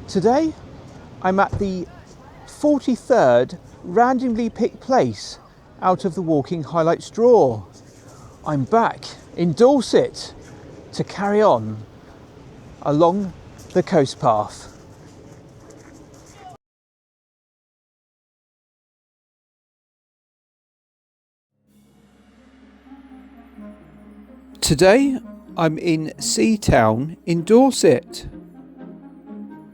Today I'm at the 43rd randomly picked place out of the walking highlights draw. I'm back in Dorset to carry on along the coast path. Today I'm in Seatown in Dorset.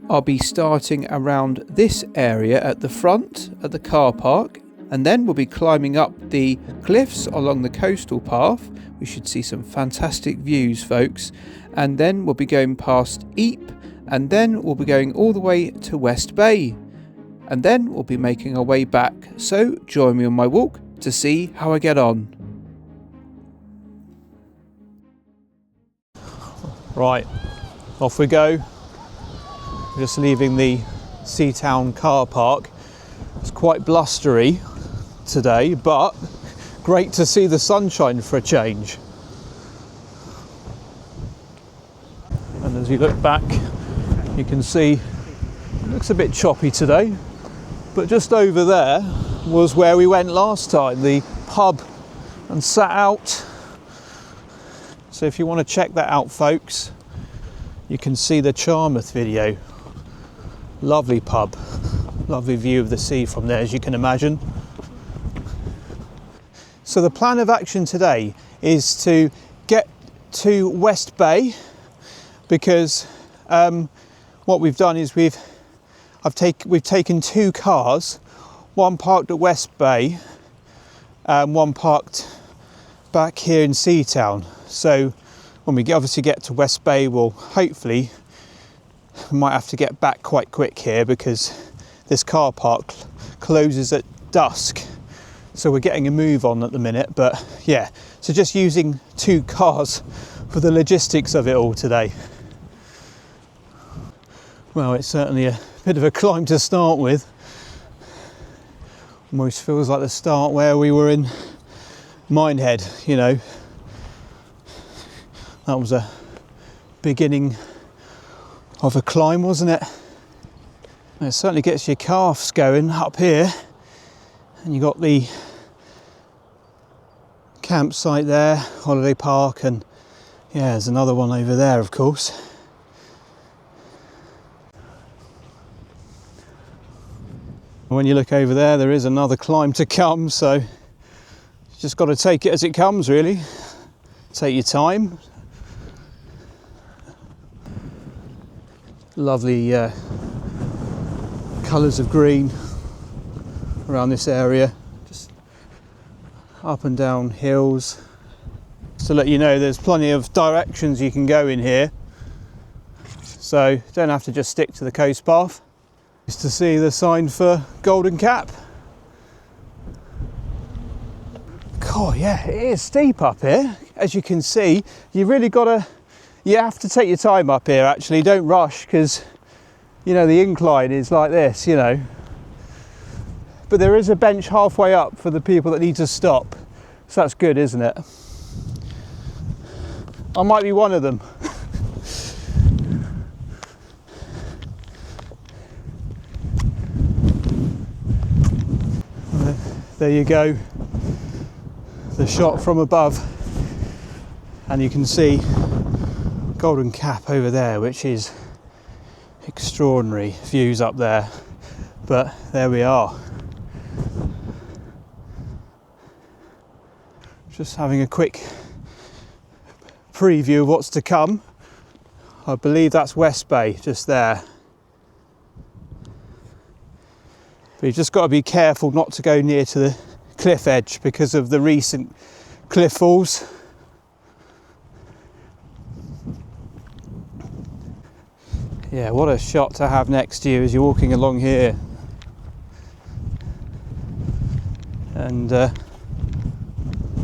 I'll be starting around this area at the front at the car park, and then we'll be climbing up the cliffs along the coastal path. We should see some fantastic views, folks, and then we'll be going past Ypres, and then we'll be going all the way to West Bay, and then we'll be making our way back. So join me on my walk to see how I get on. Right, off we go. We're just leaving the Seatown car park. It's quite blustery today, but great to see the sunshine for a change. And as you look back, you can see it looks a bit choppy today, but just over there was where we went last time, the pub, and sat out. So if you want to check that out, folks, you can see the Charmouth video. Lovely pub, lovely view of the sea from there, as you can imagine. So the plan of action today is to get to West Bay, because what we've done is we've taken two cars, one parked at West Bay and one parked back here in Seatown. So when we obviously get to West Bay, we'll hopefully, we might have to get back quite quick here because this car park closes at dusk. So we're getting a move on at the minute, but yeah, so just using two cars for the logistics of it all today. Well, it's certainly a bit of a climb to start with. Almost feels like the start where we were in Minehead, you know. That was a beginning of a climb, wasn't it? And it certainly gets your calves going up here. And you got the campsite there, holiday park, and yeah, there's another one over there, of course. When you look over there, there is another climb to come, so you just got to take it as it comes, really. Take your time. Lovely colours of green around this area, just up and down hills. Just to let you know, there's plenty of directions you can go in here, so don't have to just stick to the coast path. Just to see the sign for Golden Cap. God, yeah, it is steep up here. As you can see, you have to take your time up here, actually. Don't rush, because you know the incline is like this, you know. But there is a bench halfway up for the people that need to stop, so that's good, isn't it? I might be one of them. There you go, the shot from above, and you can see Golden Cap over there, which is extraordinary views up there. But there we are, just having a quick preview of what's to come. I believe that's West Bay just there, but you've just got to be careful not to go near to the cliff edge because of the recent cliff falls. Yeah, what a shot to have next to you as you're walking along here. And the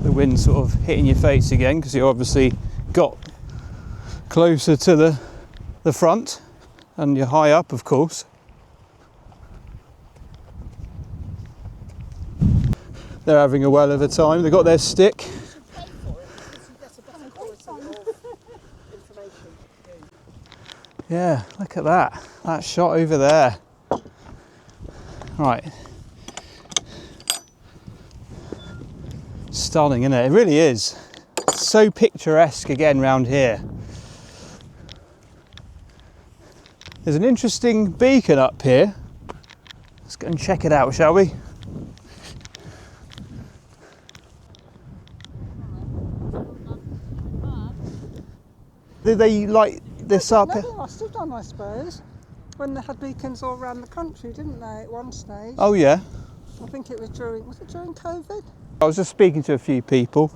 wind sort of hitting your face again because you obviously got closer to the front and you're high up, of course. They're having a well of a time. They've got their stick. Yeah, look at that shot over there. Right. Stunning, isn't it? It really is. It's so picturesque again round here. There's an interesting beacon up here. Let's go and check it out, shall we? Did they light this up? No, they must have done, I suppose. When they had beacons all around the country, didn't they, at one stage? Oh yeah. I think it was during COVID? I was just speaking to a few people,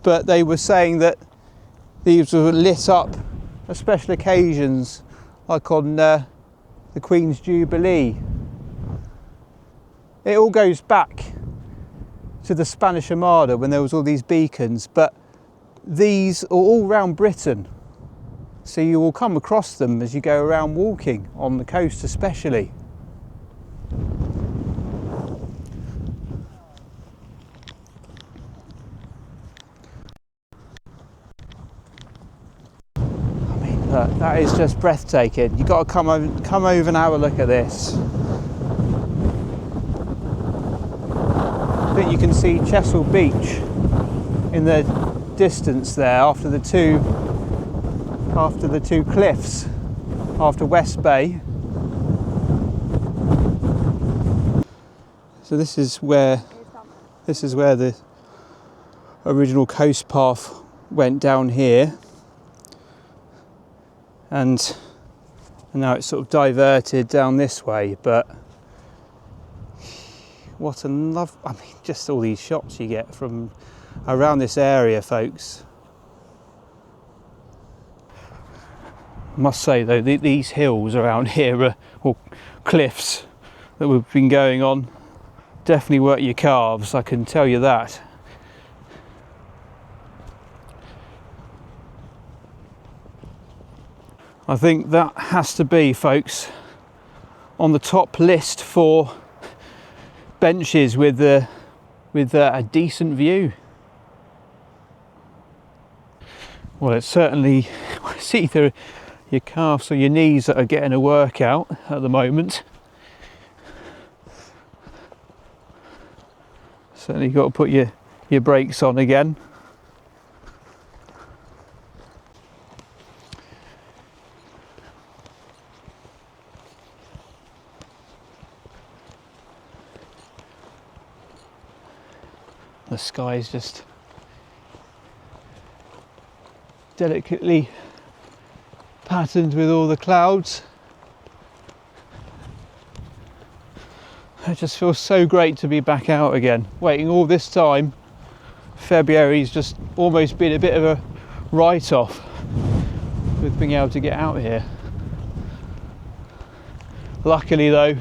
but they were saying that these were lit up at special occasions, like on the Queen's Jubilee. It all goes back to the Spanish Armada when there was all these beacons, but these are all around Britain. So you will come across them as you go around walking on the coast especially. I mean, look, that is just breathtaking. You've got to come over and have a look at this. I think you can see Chesil Beach in the distance there after the two cliffs, after West Bay. So this is where the original coast path went down here, and now it's sort of diverted down this way. But what a love! I mean, just all these shots you get from around this area, folks. I must say though, these hills around here or cliffs that we've been going on definitely work your calves, I can tell you that. I think that has to be, folks, on the top list for benches with a decent view. Well, it's certainly, it's either your calves or your knees that are getting a workout at the moment. Certainly got to put your brakes on again. The sky is just delicately patterned with all the clouds. It just feels so great to be back out again. Waiting all this time, February's just almost been a bit of a write-off with being able to get out here. Luckily though,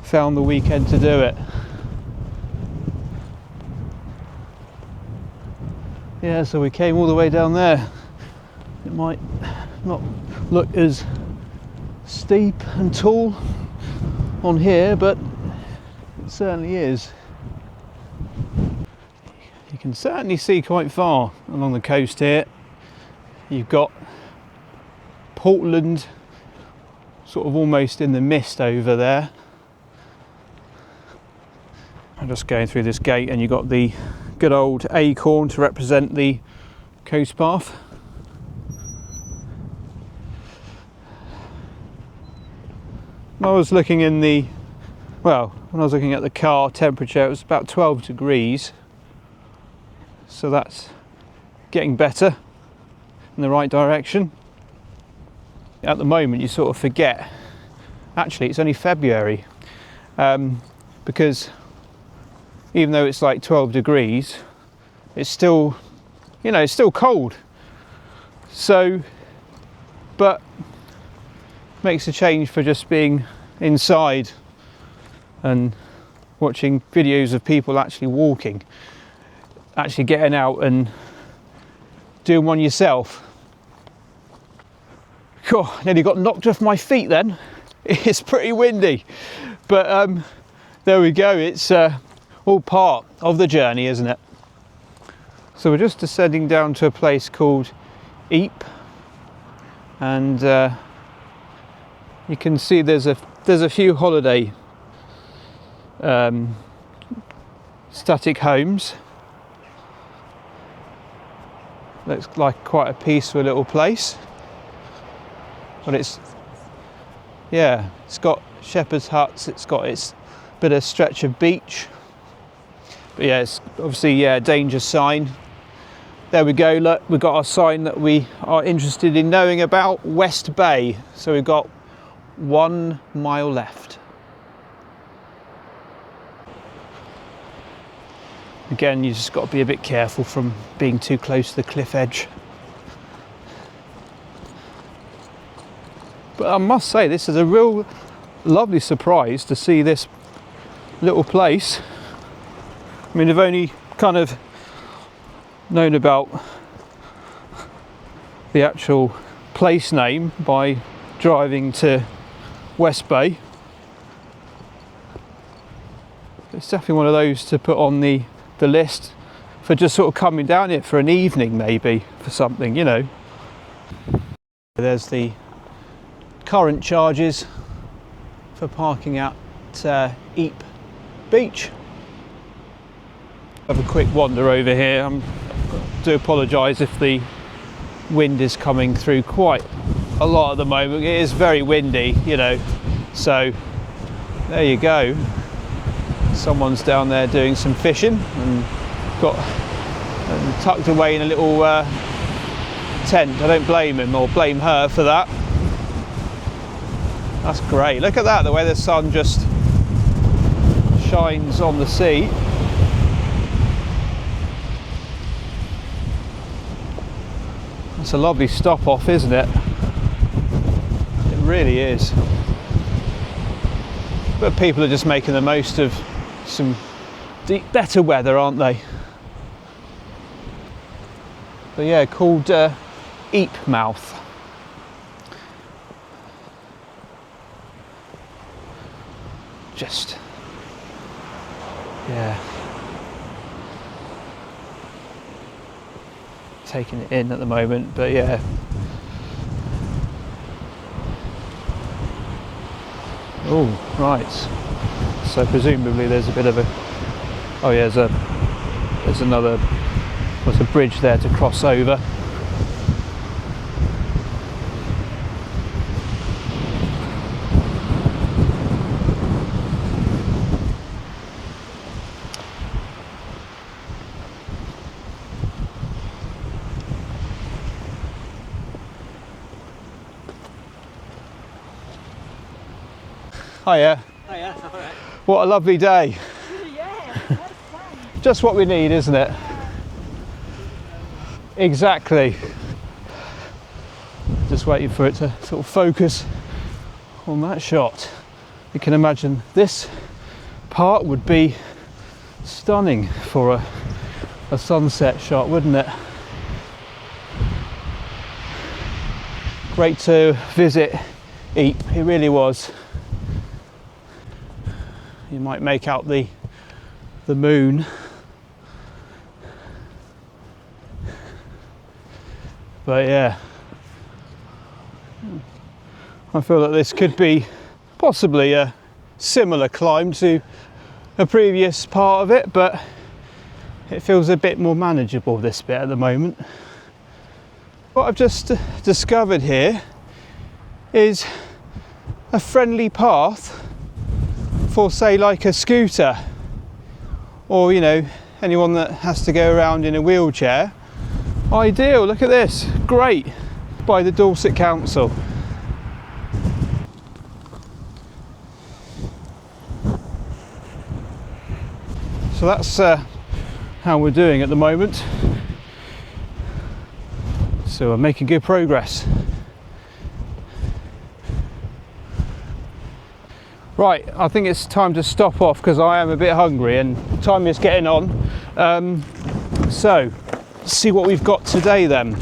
found the weekend to do it. Yeah, so we came all the way down there. It might not look as steep and tall on here, but it certainly is. You can certainly see quite far along the coast here. You've got Portland sort of almost in the mist over there. I'm just going through this gate and you've got the good old acorn to represent the coast path. When I was looking at the car temperature, it was about 12 degrees. So that's getting better in the right direction. At the moment, you sort of forget, actually, it's only February, because even though it's like 12 degrees, it's still, it's still cold. So, but makes a change for just being inside and watching videos of people actually walking, actually getting out and doing one yourself. God, nearly got knocked off my feet then. It's pretty windy, but there we go. It's all part of the journey, isn't it? So we're just descending down to a place called Ypres, and You can see there's a few holiday static homes. Looks like quite a peaceful little place. But it's got shepherd's huts, it's got its bit of stretch of beach. But yeah, it's obviously danger sign. There we go, look, we've got our sign that we are interested in knowing about, West Bay. So we've got 1 mile left. Again, you just got to be a bit careful from being too close to the cliff edge. But I must say, this is a real lovely surprise to see this little place. I mean, I've only kind of known about the actual place name by driving to West Bay. It's definitely one of those to put on the list for just sort of coming down here for an evening, maybe for something, you know. There's the current charges for parking at Ype Beach. Have a quick wander over here. I do apologise if the wind is coming through quite a lot at the moment. It is very windy, you know, so there you go. Someone's down there doing some fishing and tucked away in a little tent. I don't blame him or blame her for that. That's great. Look at that, the way the sun just shines on the sea. It's a lovely stop off, isn't it? It really is. But people are just making the most of some better weather, aren't they? But yeah, called Ype Mouth. Just, yeah. Taking it in at the moment, but yeah. Oh, right. So presumably there's a bit of a, oh yeah, there's another, there's a bridge there to cross over. Hiya. Hiya, alright. What a lovely day. Yeah, that's fun. Just what we need, isn't it? Exactly. Just waiting for it to sort of focus on that shot. You can imagine this part would be stunning for a sunset shot, wouldn't it? Great to visit Ype, it really was. You might make out the moon. But yeah, I feel that this could be possibly a similar climb to a previous part of it, but it feels a bit more manageable, this bit at the moment. What I've just discovered here is a friendly path for, say, like a scooter, or, you know, anyone that has to go around in a wheelchair. Ideal, look at this, great, by the Dorset Council. So that's how we're doing at the moment. So we're making good progress. Right, I think it's time to stop off because I am a bit hungry and time is getting on. So, let's see what we've got today then.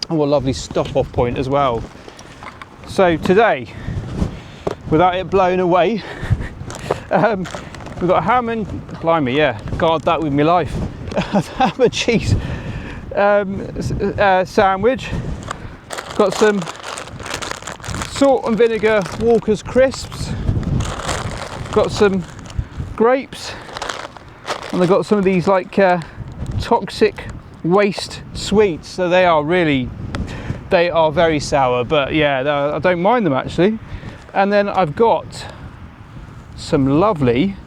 Oh, a lovely stop off point as well. So today, without it blowing away, we've got a ham and, blimey, yeah, guard that with my life. A ham and cheese sandwich. Got some salt and vinegar Walker's crisps. Got some grapes, and they've got some of these like toxic waste sweets. So they are very sour, but yeah, I don't mind them actually. And then I've got some lovely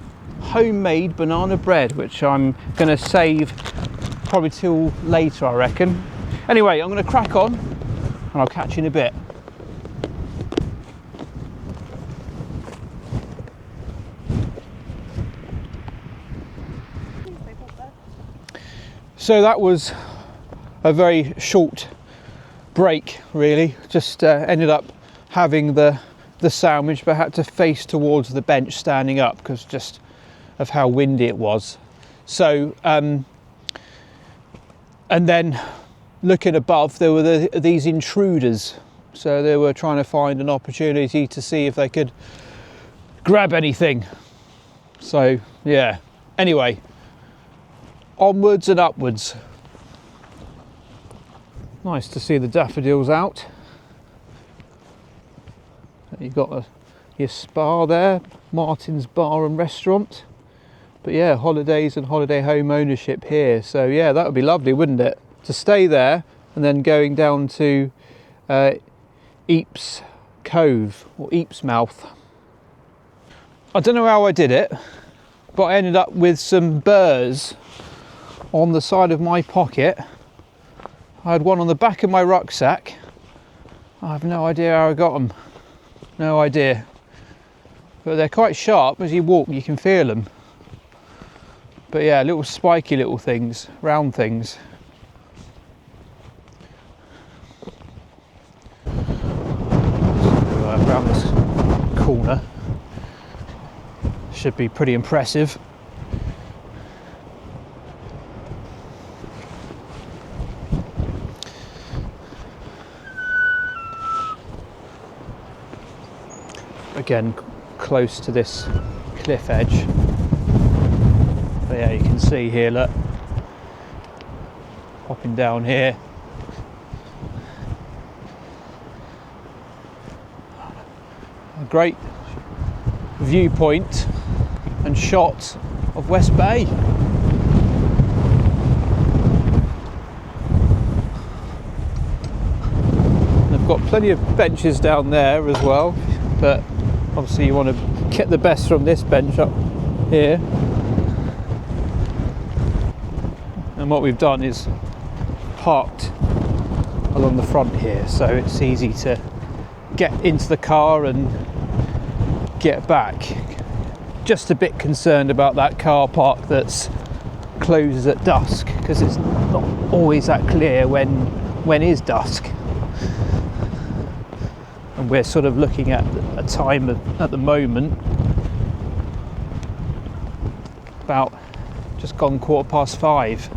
homemade banana bread, which I'm going to save probably till later, I reckon. Anyway, I'm going to crack on and I'll catch you in a bit. So that was a very short break really, just ended up having the sandwich, but had to face towards the bench standing up because just of how windy it was. So and then looking above, there were these intruders, so they were trying to find an opportunity to see if they could grab anything. So yeah, anyway, onwards and upwards. Nice to see the daffodils out. You've got your spa there, Martin's Bar and Restaurant. But yeah, holidays and holiday home ownership here. So yeah, that would be lovely, wouldn't it? To stay there and then going down to Eeps Cove or Eeps Mouth. I don't know how I did it, but I ended up with some burrs on the side of my pocket. I had one on the back of my rucksack. I have no idea how I got them. No idea. But they're quite sharp. As you walk, you can feel them. But yeah, little spiky little things, round things. So, around this corner. Should be pretty impressive. Again, close to this cliff edge. But yeah, you can see here, look, popping down here. A great viewpoint and shot of West Bay. And I've got plenty of benches down there as well, but obviously you want to get the best from this bench up here. And what we've done is parked along the front here, so it's easy to get into the car and get back. Just a bit concerned about that car park that's closes at dusk, because it's not always that clear when is dusk. And we're sort of looking at a time at the moment about just gone 5:15.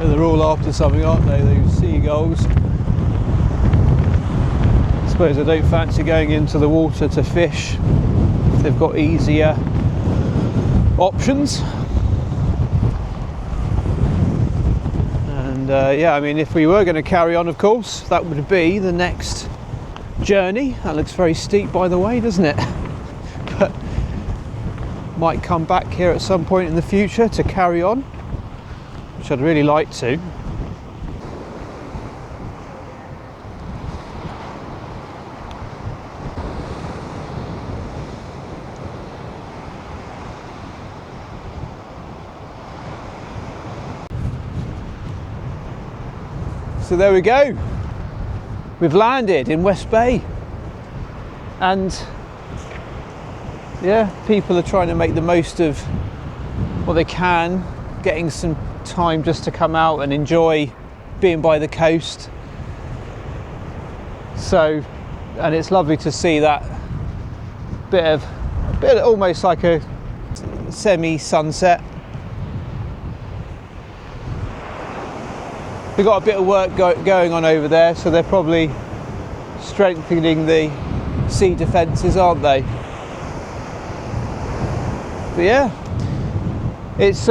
They're all after something, aren't they, those seagulls? I suppose I don't fancy going into the water to fish if they've got easier options. And yeah, I mean, if we were going to carry on, of course, that would be the next journey. That looks very steep, by the way, doesn't it? But might come back here at some point in the future to carry on, which I'd really like to. So there we go. We've landed in West Bay. And yeah, people are trying to make the most of what they can, getting some time just to come out and enjoy being by the coast. So, and it's lovely to see that bit almost like a semi-sunset. We've got a bit of work going on over there, so they're probably strengthening the sea defences, aren't they? But yeah, it's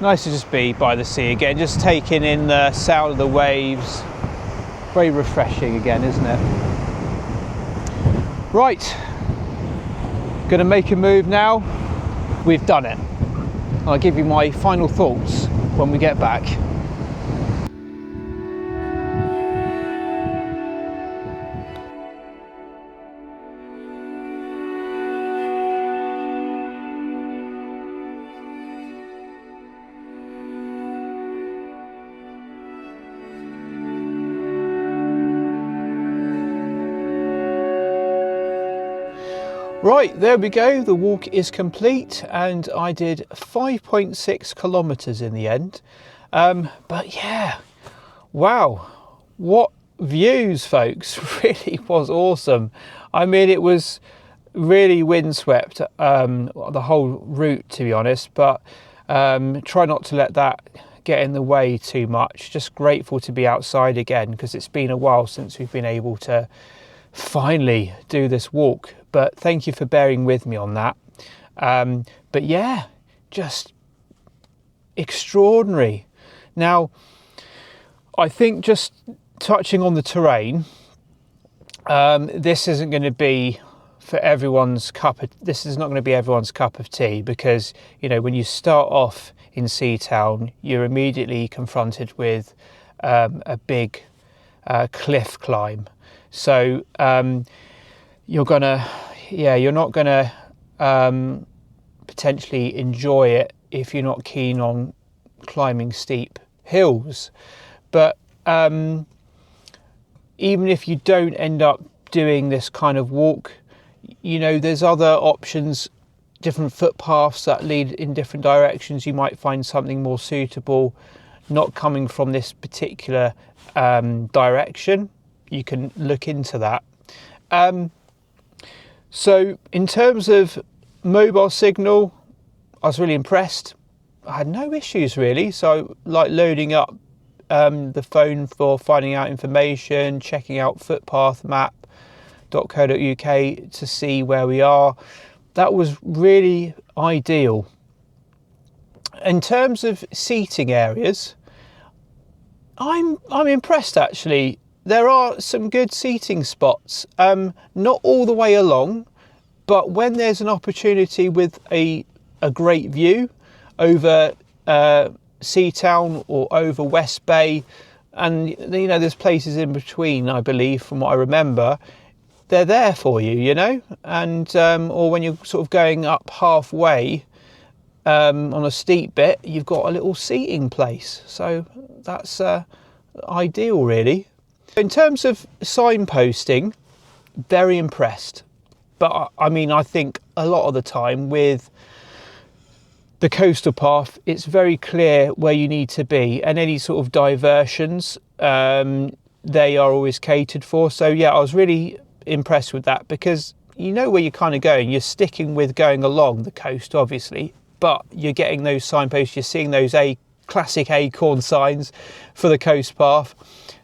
Nice to just be by the sea again, just taking in the sound of the waves. Very refreshing again, isn't it? Right, gonna make a move now. We've done it. I'll give you my final thoughts when we get back. Right, there we go, the walk is complete and I did 5.6 kilometres in the end. But yeah, wow, what views, folks. Really was awesome. I mean, it was really windswept, the whole route, to be honest, but try not to let that get in the way too much. Just grateful to be outside again, because it's been a while since we've been able to finally do this walk. But thank you for bearing with me on that. But yeah, just extraordinary. Now, I think just touching on the terrain, this isn't going to be for everyone's this is not going to be everyone's cup of tea, because, you know, when you start off in Seatown, you're immediately confronted with a big cliff climb. So you're not gonna potentially enjoy it if you're not keen on climbing steep hills. But even if you don't end up doing this kind of walk, you know, there's other options, different footpaths that lead in different directions. You might find something more suitable, not coming from this particular direction. You can look into that. So in terms of mobile signal, I was really impressed. I had no issues really. So like loading up the phone for finding out information, checking out footpathmap.co.uk to see where we are. That was really ideal. In terms of seating areas, I'm impressed actually. There are some good seating spots, not all the way along, but when there's an opportunity with a great view over Seatown or over West Bay, and you know, there's places in between, I believe, from what I remember, they're there for you, you know, and or when you're sort of going up halfway on a steep bit, you've got a little seating place, so that's ideal really. In terms of signposting, very impressed. But I mean, I think a lot of the time with the coastal path, it's very clear where you need to be, and any sort of diversions, they are always catered for. So yeah, I was really impressed with that, because you know where you're kind of going. You're sticking with going along the coast, obviously, but you're getting those signposts, you're seeing those classic acorn signs for the coast path.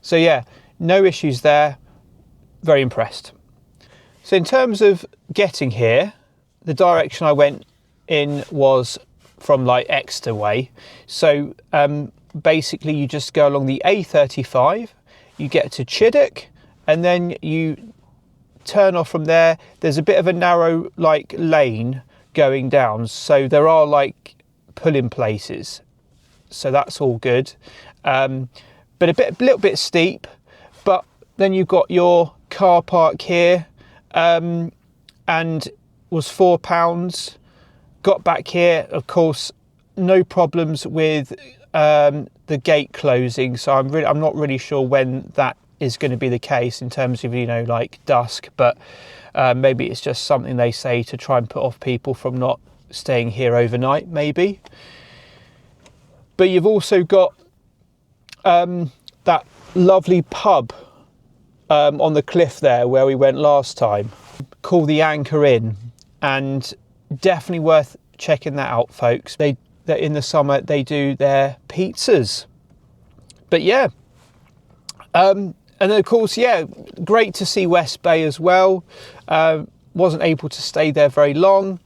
So yeah, no issues there, very impressed. So in terms of getting here, the direction I went in was from like Exeter way. So basically you just go along the A35, you get to Chiddock, and then you turn off from there. There's a bit of a narrow like lane going down, so there are like pull-in places, so that's all good, but a little bit steep. But then you've got your car park here, and was £4. Got back here, of course, no problems with the gate closing. So I'm not really sure when that is going to be the case in terms of, you know, like dusk. But maybe it's just something they say to try and put off people from not staying here overnight, maybe. But you've also got that lovely pub on the cliff there where we went last time, called the Anchor Inn, and definitely worth checking that out, folks. That in the summer they do their pizzas. But yeah, and then of course, yeah, great to see West Bay as well. Wasn't able to stay there very long,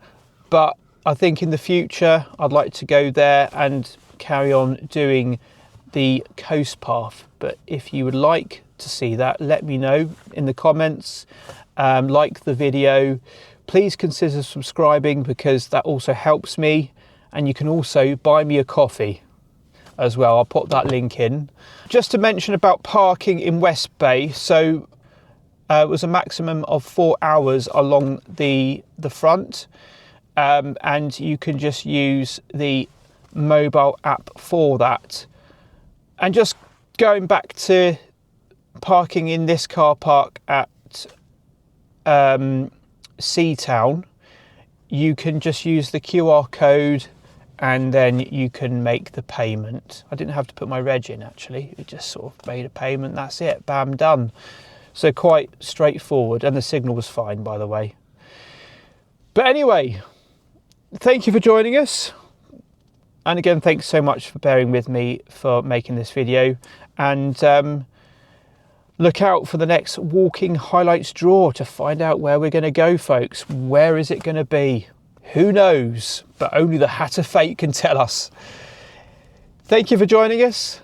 but I think in the future I'd like to go there and carry on doing the coast path. But if you would like to see that, let me know in the comments. Like the video, please consider subscribing because that also helps me, and you can also buy me a coffee as well. I'll put that link in. Just to mention about parking in West Bay, so it was a maximum of 4 hours along the front, and you can just use the mobile app for that. And just going back to parking in this car park at Seatown, you can just use the QR code and then you can make the payment. I didn't have to put my reg in actually, it just sort of made a payment, that's it, bam, done. So quite straightforward, and the signal was fine, by the way. But anyway, thank you for joining us. And again, thanks so much for bearing with me for making this video. And look out for the next walking highlights draw to find out where we're going to go, folks. Where is it going to be? Who knows? But only the hat of fate can tell us. Thank you for joining us.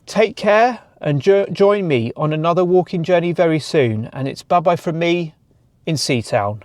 Take care and join me on another walking journey very soon. And it's bye-bye from me in Seatown.